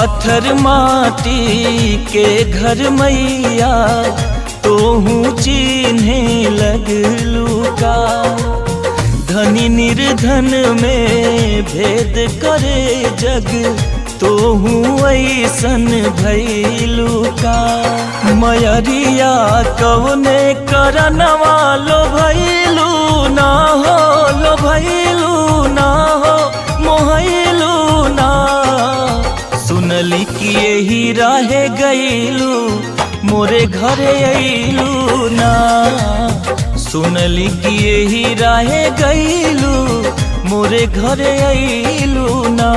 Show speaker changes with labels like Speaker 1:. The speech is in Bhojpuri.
Speaker 1: पत्थर माटी के घर मैया तोहू चिन्हे लगलू का। धनी निर्धन में भेद करे जग तोहू ऐसन भैलू का। मयरिया कवने करनवा लो भैलू ना हो, लो भैलू ना हो, मोहलू ना। सुनली कि यही रहे गईलू मोरे घरे अइलू ना। सुनली कि यही रहे गईलू मोरे घरे अइलू ना।